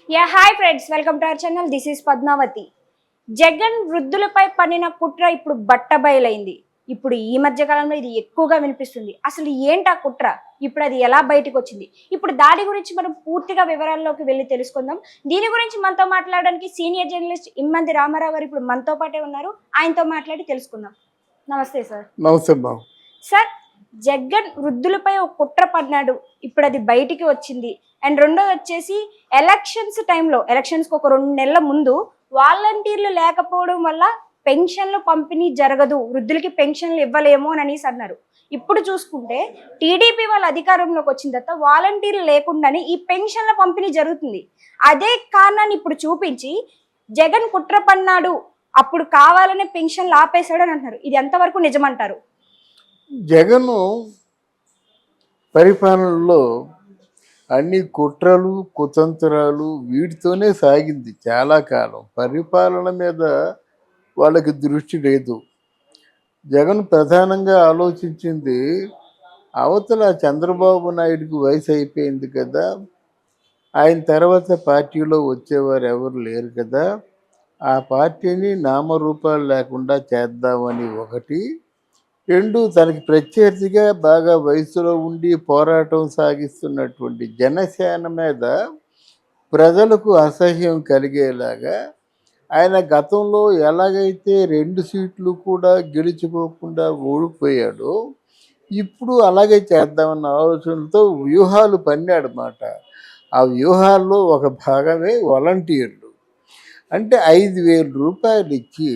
Hi friends, welcome to our channel. This is Padmavathi. Jagan వృద్ధులపై పన్నిన కుట్ర ఇప్పుడు బట్టబయలైంది. ఇప్పుడు ఈ మధ్య కాలంలో ఇది ఎక్కువగా వినిపిస్తుంది. అసలు ఏంటి ఆ కుట్ర, ఇప్పుడు అది ఎలా బయటకు వచ్చింది, ఇప్పుడు దాడి గురించి మనం పూర్తిగా వివరాల్లోకి వెళ్ళి తెలుసుకుందాం. దీని గురించి మనతో మాట్లాడడానికి సీనియర్ జర్నలిస్ట్ ఇమ్మంది రామారావు గారు ఇప్పుడు మనతో పాటే ఉన్నారు. ఆయనతో మాట్లాడి తెలుసుకుందాం. నమస్తే సార్. నమస్తే బాబు. సార్, జగన్ వృద్ధులపై ఒక కుట్ర పన్నాడు, ఇప్పుడు అది బయటికి వచ్చింది. అండ్ రెండోది వచ్చేసి ఎలక్షన్స్ టైంలో, ఎలక్షన్స్కి ఒక 2 నెలల ముందు వాలంటీర్లు లేకపోవడం వల్ల పెన్షన్లు పంపిణీ జరగదు, వృద్ధులకి పెన్షన్లు ఇవ్వలేము అని అనేసి అన్నారు. ఇప్పుడు చూసుకుంటే టీడీపీ వాళ్ళ అధికారంలోకి వచ్చిన తర్వాత వాలంటీర్లు లేకుండానే ఈ పెన్షన్ల పంపిణీ జరుగుతుంది. అదే కారణాన్ని ఇప్పుడు చూపించి జగన్ కుట్ర పన్నాడు, అప్పుడు కావాలనే పెన్షన్లు ఆపేశాడు అని అంటున్నారు. ఇది ఎంతవరకు నిజమంటారు? జగను పరిపాలనలో అన్ని కుట్రలు కుతంత్రాలు వీటితోనే సాగింది చాలా కాలం. పరిపాలన మీద వాళ్ళకి దృష్టి లేదు. జగన్ ప్రధానంగా ఆలోచించింది, అవతల చంద్రబాబు నాయుడికి వయసు అయిపోయింది కదా, ఆయన తర్వాత పార్టీలో వచ్చేవారు ఎవరు లేరు కదా, ఆ పార్టీని నామరూపాలు లేకుండా చేద్దామని ఒకటి. 2, తనకి ప్రత్యర్థిగా బాగా వయసులో ఉండి పోరాటం సాగిస్తున్నటువంటి జనసేన మీద ప్రజలకు అసహ్యం కలిగేలాగా ఆయన గతంలో ఎలాగైతే 2 సీట్లు కూడా గెలుచుకోకుండా ఓడిపోయాడో ఇప్పుడు అలాగే చేద్దామన్న ఆలోచనలతో వ్యూహాలు పన్నాడన్నమాట. ఆ వ్యూహాల్లో ఒక భాగమే వాలంటీర్లు. అంటే 5,000 రూపాయలు ఇచ్చి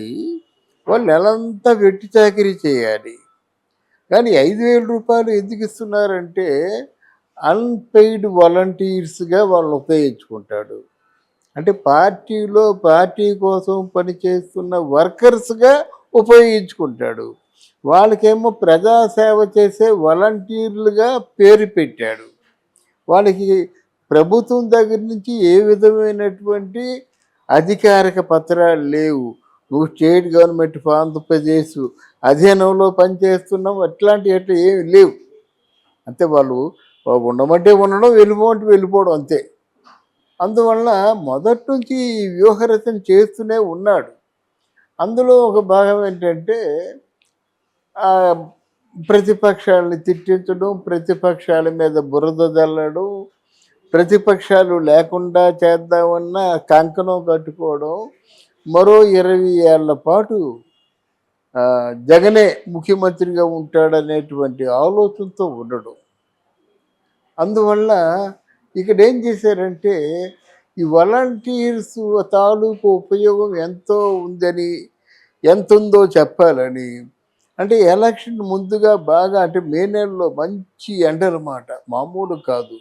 వాళ్ళు నెలంతా వెట్టి చాకిరీ చేయాలి. కానీ 5,000 రూపాయలు ఎందుకు ఇస్తున్నారంటే అన్పెయిడ్ వాలంటీర్స్గా వాళ్ళని ఉపయోగించుకుంటాడు. అంటే పార్టీలో పార్టీ కోసం పనిచేస్తున్న వర్కర్స్గా ఉపయోగించుకుంటాడు. వాళ్ళకేమో ప్రజాసేవ చేసే వాలంటీర్లుగా పేరు పెట్టాడు. వాళ్ళకి ప్రభుత్వం దగ్గర నుంచి ఏ విధమైనటువంటి అధికారిక పత్రాలు లేవు. నువ్వు స్టేట్ గవర్నమెంట్ ఆఫ్ ఆంధ్రప్రదేశ్ అధీనంలో పనిచేస్తున్నావు, అట్లాంటి ఏమి లేవు. అంతే, వాళ్ళు ఉండమంటే ఉండడం, వెళ్ళిపోమంటే వెళ్ళిపోవడం, అంతే. అందువలన మొదటి నుంచి ఈ వ్యూహరచన చేస్తూనే ఉన్నాడు. అందులో ఒక భాగం ఏంటంటే ప్రతిపక్షాలని తిట్టించడం, ప్రతిపక్షాల మీద బురద జల్లడం, ప్రతిపక్షాలు లేకుండా చేద్దామన్న కంకణం కట్టుకోవడం, మరో 20 ఏళ్ల పాటు జగనే ముఖ్యమంత్రిగా ఉంటాడనేటువంటి ఆలోచనతో ఉండడం. అందువల్ల ఇక్కడ ఏం చేశారంటే ఈ వాలంటీర్స్ తాలూకు ఉపయోగం ఎంతో ఉందని, ఎంత ఉందో చెప్పాలని, అంటే ఎలక్షన్ ముందుగా బాగా, అంటే మే నెలలో మంచి ఎండలన్నమాట, మామూలు కాదు.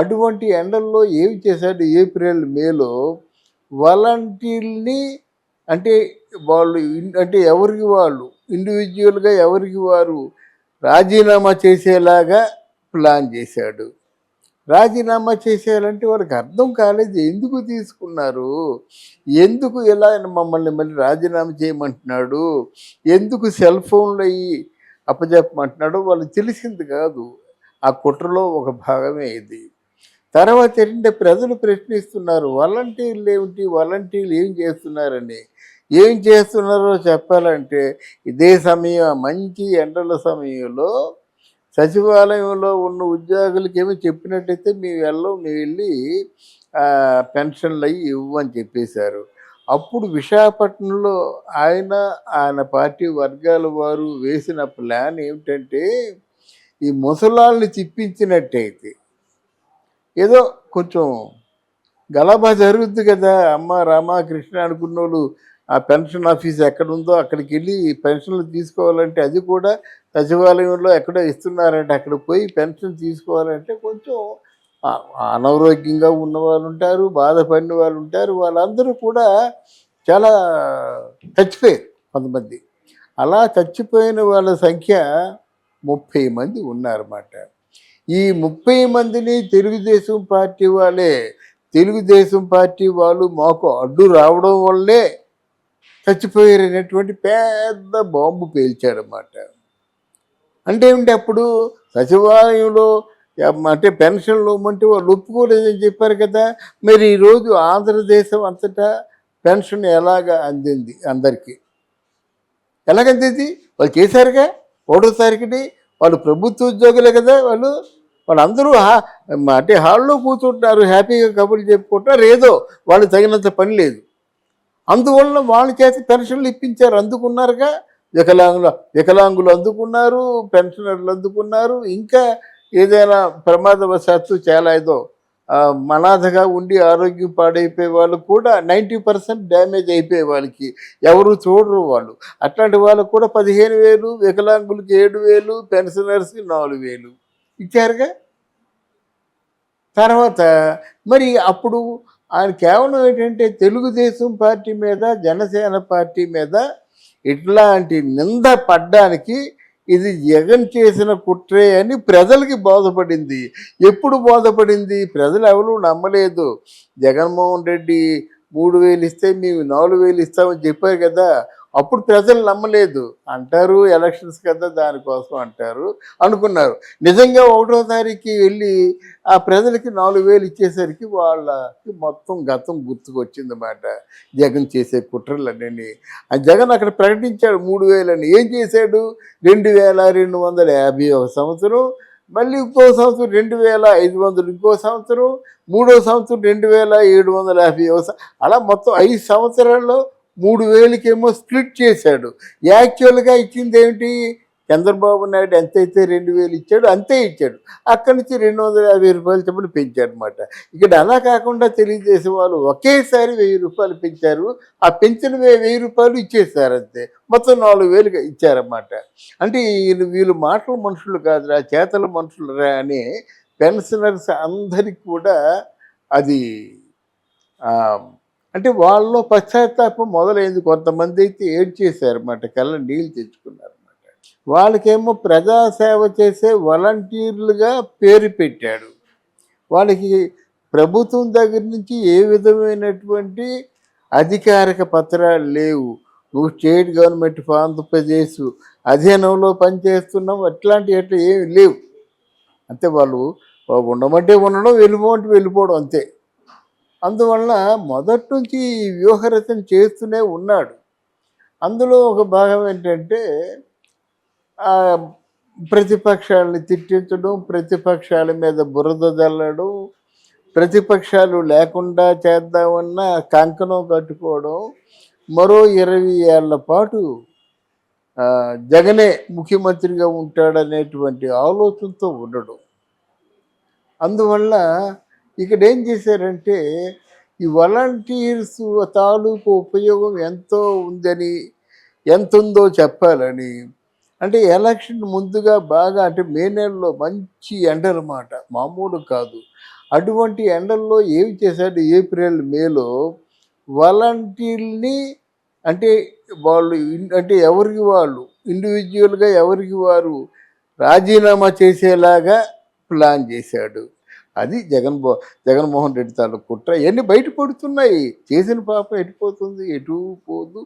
అటువంటి ఎండల్లో ఏం చేశాడు, ఏప్రిల్ మేలో వాలంటీర్ని, అంటే వాళ్ళు అంటే ఎవరికి వాళ్ళు ఇండివిజువల్గా ఎవరికి వారు రాజీనామా చేసేలాగా ప్లాన్ చేశాడు. రాజీనామా చేసేయాలంటే వాళ్ళకి అర్థం కాలేదు, ఎందుకు తీసుకున్నారు, ఎందుకు ఇలా మమ్మల్ని మళ్ళీ రాజీనామా చేయమంటున్నాడు, ఎందుకు సెల్ ఫోన్లు అయ్యి అప్పచెప్పమంటున్నాడు, వాళ్ళకి తెలిసింది కాదు. ఆ కుట్రలో ఒక భాగమే ఇది. తర్వాత ఏంటంటే ప్రజలు ప్రశ్నిస్తున్నారు, వాలంటీర్లు ఏమిటి, వాలంటీర్లు ఏం చేస్తున్నారని. ఏం చేస్తున్నారో చెప్పాలంటే ఇదే సమయం, మంచి ఎండల సమయంలో సచివాలయంలో ఉన్న ఉద్యోగులకి ఏమో చెప్పినట్టయితే మేము వెళ్ళి పెన్షన్లు అయ్యి ఇవ్వని చెప్పేశారు. అప్పుడు విశాఖపట్నంలో ఆయన పార్టీ వర్గాల వారు వేసిన ప్లాన్ ఏమిటంటే, ఈ ముసలాళ్ళని తిప్పించినట్టయితే ఏదో కొంచెం గలబా జరుగుద్ది కదా, అమ్మ రామకృష్ణ అనుకున్న వాళ్ళు ఆ పెన్షన్ ఆఫీస్ ఎక్కడుందో అక్కడికి వెళ్ళి పెన్షన్లు తీసుకోవాలంటే, అది కూడా సచివాలయంలో ఎక్కడో ఇస్తున్నారంటే అక్కడ పోయి పెన్షన్ తీసుకోవాలంటే కొంచెం అనారోగ్యంగా ఉన్న వాళ్ళు ఉంటారు, బాధపడిన వాళ్ళు ఉంటారు. వాళ్ళందరూ కూడా చాలా చచ్చిపోయారు కొంతమంది. అలా చచ్చిపోయిన వాళ్ళ సంఖ్య 30 మంది ఉన్నారన్నమాట. ఈ 30 మందిని తెలుగుదేశం పార్టీ వాళ్ళే, తెలుగుదేశం పార్టీ వాళ్ళు మాకు అడ్డు రావడం వల్లే చచ్చిపోయారనేటువంటి పెద్ద బాంబు పేల్చాడన్నమాట. అంటే ఏమిటి, అప్పుడు సచివాలయంలో అంటే పెన్షన్లు ఇవ్వమంటే వాళ్ళు ఒప్పుకోలేదని చెప్పారు కదా. మరి ఈరోజు ఆంధ్రదేశం అంతటా పెన్షన్ ఎలాగ అందింది అందరికీ? ఎలాగందింది? వాళ్ళు చేశారుగా. 1వ తారీఖుని వాళ్ళు ప్రభుత్వ ఉద్యోగులే కదా వాళ్ళు. వాళ్ళందరూ అంటే హాల్లో కూర్చుంటున్నారు, హ్యాపీగా కబుర్లు చెప్పుకుంటున్నారు. ఏదో వాళ్ళు తగినంత పని లేదు, అందువలన వాళ్ళ చేత పెన్షన్లు ఇప్పించారు, అందుకున్నారుగా. వికలాంగులు అందుకున్నారు, పెన్షనర్లు అందుకున్నారు. ఇంకా ఏదైనా ప్రమాదవశాత్తు చాలా ఏదో అనాథగా ఉండి ఆరోగ్యం పాడైపోయే వాళ్ళు కూడా 90% డ్యామేజ్ అయిపోయే వాళ్ళకి ఎవరు చూడరు వాళ్ళు. అట్లాంటి వాళ్ళకు కూడా 15,000, వికలాంగులకి 7,000, పెన్షనర్స్కి 4,000 ఇచ్చారుగా. తర్వాత మరి అప్పుడు ఆయన కేవలం ఏంటంటే తెలుగుదేశం పార్టీ మీద, జనసేన పార్టీ మీద ఇట్లాంటి నింద పడ్డానికి ఇది జగన్ చేసిన కుట్రే అని ప్రజలకి బోధపడింది. ఎప్పుడు బోధపడింది? ప్రజలు ఎవరు నమ్మలేదు. జగన్మోహన్ రెడ్డి 3,000 ఇస్తే మేము 4,000 ఇస్తామని చెప్పారు కదా, అప్పుడు ప్రజలు నమ్మలేదు. అంటారు ఎలక్షన్స్ కదా దానికోసం అంటారు అనుకున్నారు. నిజంగా 1వ తారీఖుకి వెళ్ళి ఆ ప్రజలకి 4,000 ఇచ్చేసరికి వాళ్ళకి మొత్తం గతం గుర్తుకొచ్చిందన్నమాట. జగన్ చేసే కుట్రలన్నీ ఆ జగన్ అక్కడ ప్రకటించాడు 3,000 అని. ఏం చేశాడు? 2,250 ఒక సంవత్సరం, మళ్ళీ ఇంకో సంవత్సరం 2,500, ఇంకో సంవత్సరం, 3వ సంవత్సరం 2,750 అలా మొత్తం 5 సంవత్సరాల్లో 3,000కేమో స్ప్లిట్ చేశాడు. యాక్చువల్గా ఇచ్చింది ఏమిటి? చంద్రబాబు నాయుడు ఎంతైతే 2,000 ఇచ్చాడు అంతే ఇచ్చాడు. అక్కడి నుంచి 250 రూపాయలు చొప్పున పెంచాడనమాట. ఇక్కడ అలా కాకుండా తెలుగుదేశం వాళ్ళు ఒకేసారి 1,000 రూపాయలు పెంచారు. ఆ పెంచిన 1,000 రూపాయలు ఇచ్చేసారు అంతే. మొత్తం 4,000 ఇచ్చారన్నమాట. అంటే వీళ్ళు మాటల మనుషులు కాదురా, చేతల మనుషులురా అని పెన్షనర్స్ అందరికి కూడా అది అంటే వాళ్ళలో పశ్చాత్తాపం మొదలైంది. కొంతమంది అయితే ఏడ్చేశారన్నమాట, కళ్ళ నీళ్ళు తెచ్చుకున్నారన్నమాట. వాళ్ళకేమో ప్రజాసేవ చేసే వాలంటీర్లుగా పేరు పెట్టాడు. వాళ్ళకి ప్రభుత్వం దగ్గర నుంచి ఏ విధమైనటువంటి అధికారిక పత్రాలు లేవు. నువ్వు స్టేట్ గవర్నమెంట్ ఆఫ్ ఆంధ్రప్రదేశ్ అధీనంలో పనిచేస్తున్నావు, అట్లాంటి అట్లా ఏమి లేవు. అంతే వాళ్ళు ఉండమంటే ఉండడం, వెళ్ళిపోమంటే వెళ్ళిపోవడం అంతే. అందువలన మొదటి నుంచి ఈ వ్యూహరచన చేస్తూనే ఉన్నాడు. అందులో ఒక భాగం ఏంటంటే ప్రతిపక్షాలని తిట్టించడం, ప్రతిపక్షాల మీద బురద జల్లడం, ప్రతిపక్షాలు లేకుండా చేద్దామన్న కంకణం కట్టుకోవడం, మరో 20 ఏళ్ల పాటు జగనే ముఖ్యమంత్రిగా ఉంటాడనేటువంటి ఆలోచనతో ఉండడం. అందువల్ల ఇక్కడ ఏం చేశారంటే ఈ వాలంటీర్స్ తాలూకు ఉపయోగం ఎంతో ఉందని, ఎంత ఉందో చెప్పాలని, అంటే ఎలక్షన్ ముందుగా బాగా అంటే మే నెలలో మంచి ఎండలన్నమాట, మామూలు కాదు. అటువంటి ఎండల్లో ఏమి చేశాడు? ఏప్రిల్ మేలో వాలంటీర్ని అంటే వాళ్ళు అంటే ఎవరికి వాళ్ళు ఇండివిజువల్గా ఎవరికి వారు రాజీనామా చేసేలాగా ప్లాన్ చేశాడు. అది జగన్మోహన్ రెడ్డి తాలూకు కుట్ర. ఇవన్నీ బయటపడుతున్నాయి. చేసిన పాపం ఎటుపోతుంది? ఎటు పోదు.